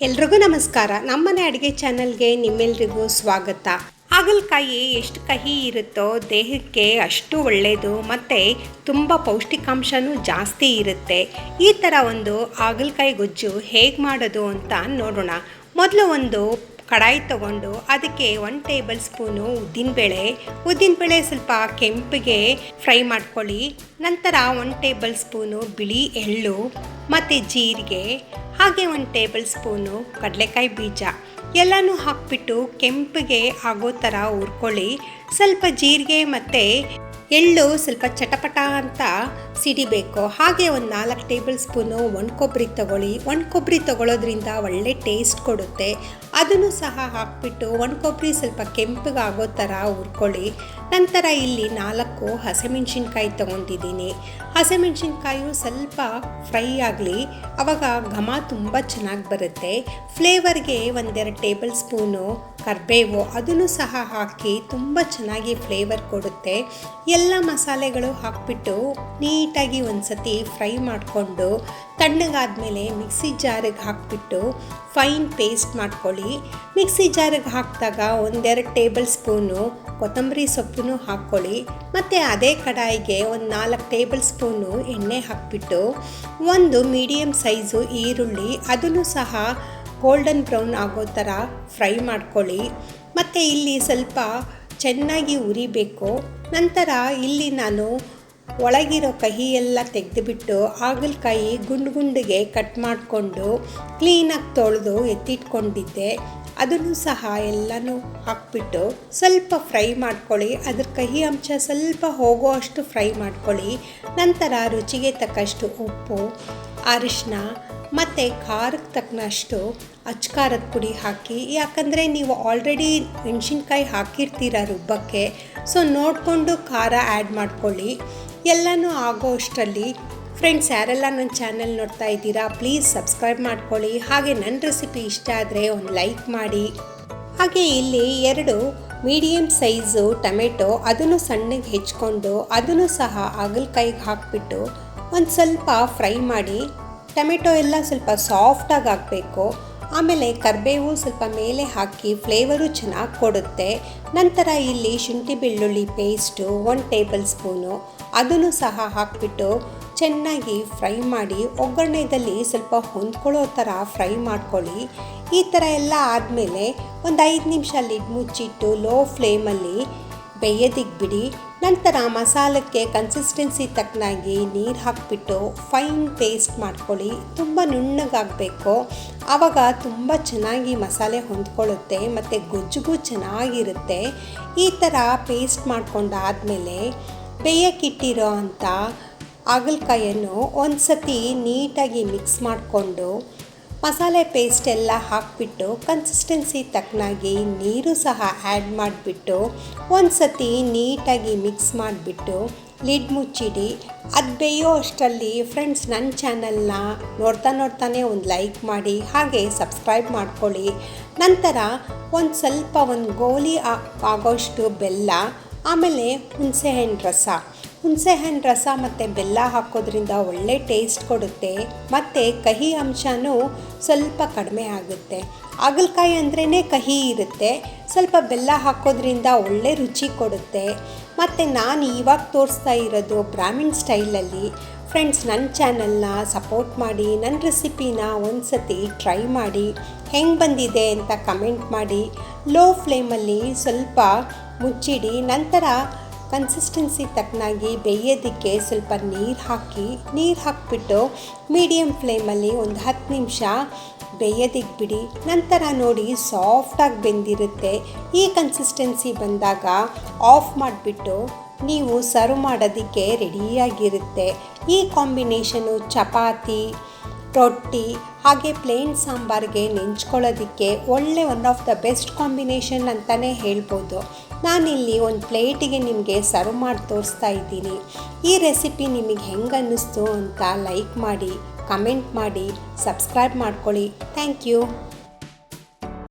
ಎಲ್ರಿಗೂ ನಮಸ್ಕಾರ. ನಮ್ಮನೆ ಅಡುಗೆ ಚಾನಲ್ಗೆ ನಿಮ್ಮೆಲ್ರಿಗೂ ಸ್ವಾಗತ. ಹಾಗಲಕಾಯಿ ಎಷ್ಟು ಕಹಿ ಇರುತ್ತೋ ದೇಹಕ್ಕೆ ಅಷ್ಟು ಒಳ್ಳೆಯದು ಮತ್ತು ತುಂಬ ಪೌಷ್ಟಿಕಾಂಶನೂ ಜಾಸ್ತಿ ಇರುತ್ತೆ. ಈ ಥರ ಒಂದು ಹಾಗಲಕಾಯಿ ಗೊಜ್ಜು ಹೇಗೆ ಮಾಡೋದು ಅಂತ ನೋಡೋಣ. ಮೊದಲು ಒಂದು ಕಡಾಯಿ ತಗೊಂಡು ಅದಕ್ಕೆ 1 ಟೇಬಲ್ ಸ್ಪೂನು ಉದ್ದಿನಬೇಳೆ ಸ್ವಲ್ಪ ಕೆಂಪಿಗೆ ಫ್ರೈ ಮಾಡ್ಕೊಳ್ಳಿ. ನಂತರ 1 ಟೇಬಲ್ ಸ್ಪೂನು ಬಿಳಿ ಎಳ್ಳು ಮತ್ತು ಜೀರಿಗೆ, ಹಾಗೆ 1 ಟೇಬಲ್ ಸ್ಪೂನು ಕಡಲೆಕಾಯಿ ಬೀಜ ಎಲ್ಲನೂ ಹಾಕಿಬಿಟ್ಟು ಕೆಂಪಿಗೆ ಆಗೋ ಥರ ಹುರ್ಕೊಳ್ಳಿ. ಸ್ವಲ್ಪ ಜೀರಿಗೆ ಮತ್ತು ಎಳ್ಳು ಸ್ವಲ್ಪ ಚಟಪಟ ಅಂತ ಸಿಡಿಬೇಕು. ಹಾಗೆ ಒಂದು 4 ಟೇಬಲ್ ಸ್ಪೂನು ಕೊಬ್ಬರಿ ತಗೊಳ್ಳಿ. ಕೊಬ್ಬರಿ ತಗೊಳ್ಳೋದ್ರಿಂದ ಒಳ್ಳೆ ಟೇಸ್ಟ್ ಕೊಡುತ್ತೆ. ಅದನ್ನು ಸಹ ಹಾಕಿಬಿಟ್ಟು ಕೊಬ್ಬರಿ ಸ್ವಲ್ಪ ಕೆಂಪಿಗೆ ಆಗೋ ಥರ ಹುರ್ಕೊಳ್ಳಿ. ನಂತರ ಇಲ್ಲಿ 4 ಹಸಿಮೆಣ್ಸಿನ್ಕಾಯಿ ತೊಗೊಂಡಿದ್ದೀನಿ. ಹಸಿಮೆಣ್ಸಿನ್ಕಾಯಿ ಸ್ವಲ್ಪ ಫ್ರೈ ಆಗಲಿ, ಆವಾಗ ಘಮ ತುಂಬ ಚೆನ್ನಾಗಿ ಬರುತ್ತೆ. ಫ್ಲೇವರ್ಗೆ 1-2 ಟೇಬಲ್ ಸ್ಪೂನು ಕರಿಬೇವು ಅದನ್ನು ಸಹ ಹಾಕಿ ತುಂಬ ಚೆನ್ನಾಗಿ ಫ್ಲೇವರ್ ಕೊಡುತ್ತೆ. ಎಲ್ಲ ಮಸಾಲೆಗಳು ಹಾಕಿಬಿಟ್ಟು ನೀಟಾಗಿ ಒಂದು ಸತಿ ಫ್ರೈ ಮಾಡಿಕೊಂಡು ತಣ್ಣಗಾದ್ಮೇಲೆ ಮಿಕ್ಸಿ ಜಾರಿಗೆ ಹಾಕಿಬಿಟ್ಟು ಫೈನ್ ಪೇಸ್ಟ್ ಮಾಡ್ಕೊಳ್ಳಿ. ಮಿಕ್ಸಿ ಜಾರಿಗೆ ಹಾಕಿದಾಗ 1-2 ಟೇಬಲ್ ಸ್ಪೂನು ಕೊತ್ತಂಬರಿ ಸೊಪ್ಪನ್ನು ಹಾಕ್ಕೊಳ್ಳಿ. ಮತ್ತು ಅದೇ ಕಡಾಯಿಗೆ 4 ಟೇಬಲ್ ಸ್ಪೂನು ಎಣ್ಣೆ ಹಾಕಿಬಿಟ್ಟು ಒಂದು ಮೀಡಿಯಮ್ ಸೈಜು ಈರುಳ್ಳಿ ಅದನ್ನು ಸಹ ಗೋಲ್ಡನ್ ಬ್ರೌನ್ ಆಗೋ ಥರ ಫ್ರೈ ಮಾಡ್ಕೊಳ್ಳಿ. ಮತ್ತು ಇಲ್ಲಿ ಸ್ವಲ್ಪ ಚೆನ್ನಾಗಿ ಉರಿಬೇಕು. ನಂತರ ಇಲ್ಲಿ ನಾನು ಒಳಗಿರೋ ಕಹಿ ಎಲ್ಲ ತೆಗೆದುಬಿಟ್ಟು ಹಾಗಲಕಾಯಿ ಗುಂಡಿಗೆ ಕಟ್ ಮಾಡಿಕೊಂಡು ಕ್ಲೀನಾಗಿ ತೊಳೆದು ಎತ್ತಿಟ್ಕೊಂಡಿದ್ದೆ. ಅದನ್ನು ಸಹ ಎಲ್ಲನೂ ಹಾಕ್ಬಿಟ್ಟು ಸ್ವಲ್ಪ ಫ್ರೈ ಮಾಡ್ಕೊಳ್ಳಿ. ಅದ್ರ ಕಹಿ ಅಂಶ ಸ್ವಲ್ಪ ಹೋಗೋ ಅಷ್ಟು ಫ್ರೈ ಮಾಡ್ಕೊಳ್ಳಿ. ನಂತರ ರುಚಿಗೆ ತಕ್ಕಷ್ಟು ಉಪ್ಪು, ಅರಿಶಿನ ಮತ್ತು ಖಾರಕ್ಕೆ ತಕ್ಕನಷ್ಟು ಅಚ್ಕಾರದ ಪುಡಿ ಹಾಕಿ. ಯಾಕಂದರೆ ನೀವು ಆಲ್ರೆಡಿ ಮೆಣಸಿನ್ಕಾಯಿ ಹಾಕಿರ್ತೀರ ರುಬ್ಬಕ್ಕೆ, ಸೊ ನೋಡಿಕೊಂಡು ಖಾರ ಆ್ಯಡ್ ಮಾಡ್ಕೊಳ್ಳಿ. ಎಲ್ಲನೂ ಆಗೋ ಅಷ್ಟರಲ್ಲಿ ಫ್ರೆಂಡ್ಸ್, ಯಾರೆಲ್ಲ ನನ್ನ ಚಾನಲ್ ನೋಡ್ತಾ ಇದ್ದೀರಾ ಪ್ಲೀಸ್ ಸಬ್ಸ್ಕ್ರೈಬ್ ಮಾಡ್ಕೊಳ್ಳಿ. ಹಾಗೆ ನನ್ನ ರೆಸಿಪಿ ಇಷ್ಟ ಆದರೆ ಒಂದು ಲೈಕ್ ಮಾಡಿ. ಹಾಗೆ ಇಲ್ಲಿ 2 ಮೀಡಿಯಮ್ ಸೈಜು ಟೊಮೆಟೊ ಅದನ್ನು ಸಣ್ಣಗೆ ಹೆಚ್ಕೊಂಡು ಅದನ್ನು ಸಹ ಹಾಗಲಕಾಯಿಗೆ ಹಾಕಿಬಿಟ್ಟು ಒಂದು ಸ್ವಲ್ಪ ಫ್ರೈ ಮಾಡಿ. ಟೊಮೆಟೊ ಎಲ್ಲ ಸ್ವಲ್ಪ ಸಾಫ್ಟಾಗಿ ಆಗಬೇಕು. ಆಮೇಲೆ ಕರಿಬೇವು ಸ್ವಲ್ಪ ಮೇಲೆ ಹಾಕಿ ಫ್ಲೇವರು ಚೆನ್ನಾಗಿ ಕೊಡುತ್ತೆ. ನಂತರ ಇಲ್ಲಿ ಶುಂಠಿ ಬೆಳ್ಳುಳ್ಳಿ ಪೇಸ್ಟು 1 ಟೇಬಲ್ ಸ್ಪೂನು ಅದನ್ನು ಸಹ ಹಾಕಿಬಿಟ್ಟು ಚೆನ್ನಾಗಿ ಫ್ರೈ ಮಾಡಿ ಒಗ್ಗರಣೆಯಲ್ಲಿ ಸ್ವಲ್ಪ ಹೊಂದ್ಕೊಳ್ಳೋ ಥರ ಫ್ರೈ ಮಾಡ್ಕೊಳ್ಳಿ. ಈ ಥರ ಎಲ್ಲ ಆದಮೇಲೆ ಒಂದು 5 ನಿಮಿಷ ಲಿಡ್ ಮುಚ್ಚಿಟ್ಟು ಲೋ ಫ್ಲೇಮಲ್ಲಿ ಬೇಯೋದಕ್ಕೆ ಬಿಡಿ. ನಂತರ ಮಸಾಲಕ್ಕೆ ಕನ್ಸಿಸ್ಟೆನ್ಸಿ ತಕ್ಕನಾಗಿ ನೀರು ಹಾಕಿಬಿಟ್ಟು ಫೈನ್ ಪೇಸ್ಟ್ ಮಾಡ್ಕೊಳ್ಳಿ. ತುಂಬ ನುಣ್ಣಗಾಗಬೇಕು, ಆವಾಗ ತುಂಬ ಚೆನ್ನಾಗಿ ಮಸಾಲೆ ಹೊಂದ್ಕೊಳ್ಳುತ್ತೆ ಮತ್ತು ಗೊಜ್ಜಿಗೂ ಚೆನ್ನಾಗಿರುತ್ತೆ. ಈ ಥರ ಪೇಸ್ಟ್ ಮಾಡ್ಕೊಂಡಾದಮೇಲೆ ಬೇಯಕ್ಕಿಟ್ಟಿರೋ ಅಂಥ ಹಾಗಲಕಾಯನ್ನು ಒಂದು ಸತಿ ನೀಟಾಗಿ ಮಿಕ್ಸ್ ಮಾಡಿಕೊಂಡು ಮಸಾಲೆ ಪೇಸ್ಟ್ ಎಲ್ಲ ಹಾಕಿಬಿಟ್ಟು ಕನ್ಸಿಸ್ಟೆನ್ಸಿ ತಕ್ಕನಾಗಿ ನೀರು ಸಹ ಆ್ಯಡ್ ಮಾಡಿಬಿಟ್ಟು ಒಂದು ಸತಿ ನೀಟಾಗಿ ಮಿಕ್ಸ್ ಮಾಡಿಬಿಟ್ಟು ಲಿಡ್ ಮುಚ್ಚಿಡಿ. ಅದು ಬೇಯೋ ಅಷ್ಟರಲ್ಲಿ ಫ್ರೆಂಡ್ಸ್, ನನ್ನ ಚಾನಲ್ನ ನೋಡ್ತಾನೆ ಒಂದು ಲೈಕ್ ಮಾಡಿ, ಹಾಗೆ ಸಬ್ಸ್ಕ್ರೈಬ್ ಮಾಡ್ಕೊಳ್ಳಿ. ನಂತರ ಒಂದು ಗೋಲಿ ಆಗೋಷ್ಟು ಬೆಲ್ಲ, ಆಮೇಲೆ ಹುಣಸೆಹಣ್ಣು ರಸ ಮತ್ತು ಬೆಲ್ಲ ಹಾಕೋದ್ರಿಂದ ಒಳ್ಳೆ ಟೇಸ್ಟ್ ಕೊಡುತ್ತೆ ಮತ್ತು ಕಹಿ ಅಂಶನೂ ಸ್ವಲ್ಪ ಕಡಿಮೆ ಆಗುತ್ತೆ. ಹಾಗಲಕಾಯಿ ಅಂದ್ರೇ ಕಹಿ ಇರುತ್ತೆ, ಸ್ವಲ್ಪ ಬೆಲ್ಲ ಹಾಕೋದ್ರಿಂದ ಒಳ್ಳೆ ರುಚಿ ಕೊಡುತ್ತೆ. ಮತ್ತು ನಾನು ಇವಾಗ ತೋರಿಸ್ತಾ ಇರೋದು ಬ್ರಾಹ್ಮಿನ್ ಸ್ಟೈಲಲ್ಲಿ. ಫ್ರೆಂಡ್ಸ್, ನನ್ನ ಚಾನಲ್ನ ಸಪೋರ್ಟ್ ಮಾಡಿ, ನನ್ನ ರೆಸಿಪಿನ ಒಂದು ಸತಿ ಟ್ರೈ ಮಾಡಿ, ಹೆಂಗೆ ಬಂದಿದೆ ಅಂತ ಕಮೆಂಟ್ ಮಾಡಿ. ಲೋ ಫ್ಲೇಮಲ್ಲಿ ಸ್ವಲ್ಪ ಮುಚ್ಚಿಡಿ. ನಂತರ ಕನ್ಸಿಸ್ಟೆನ್ಸಿ ತಕ್ಕನಾಗಿ ಬೇಯೋದಕ್ಕೆ ಸ್ವಲ್ಪ ನೀರು ಹಾಕಿಬಿಟ್ಟು ಮೀಡಿಯಮ್ ಫ್ಲೇಮಲ್ಲಿ ಒಂದು 10 ನಿಮಿಷ ಬೇಯೋದಕ್ಕೆ ಬಿಡಿ. ನಂತರ ನೋಡಿ ಸಾಫ್ಟಾಗಿ ಬೆಂದಿರುತ್ತೆ. ಈ ಕನ್ಸಿಸ್ಟೆನ್ಸಿ ಬಂದಾಗ ಆಫ್ ಮಾಡಿಬಿಟ್ಟು ನೀವು ಸರ್ವ್ ಮಾಡೋದಕ್ಕೆ ರೆಡಿಯಾಗಿರುತ್ತೆ. ಈ ಕಾಂಬಿನೇಷನು ಚಪಾತಿ, ರೊಟ್ಟಿ ಹಾಗೆ ಪ್ಲೇನ್ ಸಾಂಬಾರಿಗೆ ನೆಂಚ್ಕೊಳ್ಳೋದಕ್ಕೆ one of the best combination ಅಂತಲೇ ಹೇಳ್ಬೋದು. ನಾನಿಲ್ಲಿ ಒಂದು ಪ್ಲೇಟಿಗೆ ನಿಮಗೆ ಸರ್ವ್ ಮಾಡಿ ತೋರಿಸ್ತಾ ಇದ್ದೀನಿ. ಈ ರೆಸಿಪಿ ನಿಮಗೆ ಹೆಂಗೆ ಅನ್ನಿಸ್ತು ಅಂತ ಲೈಕ್ ಮಾಡಿ, ಕಮೆಂಟ್ ಮಾಡಿ, ಸಬ್ಸ್ಕ್ರೈಬ್ ಮಾಡ್ಕೊಳ್ಳಿ. Thank you.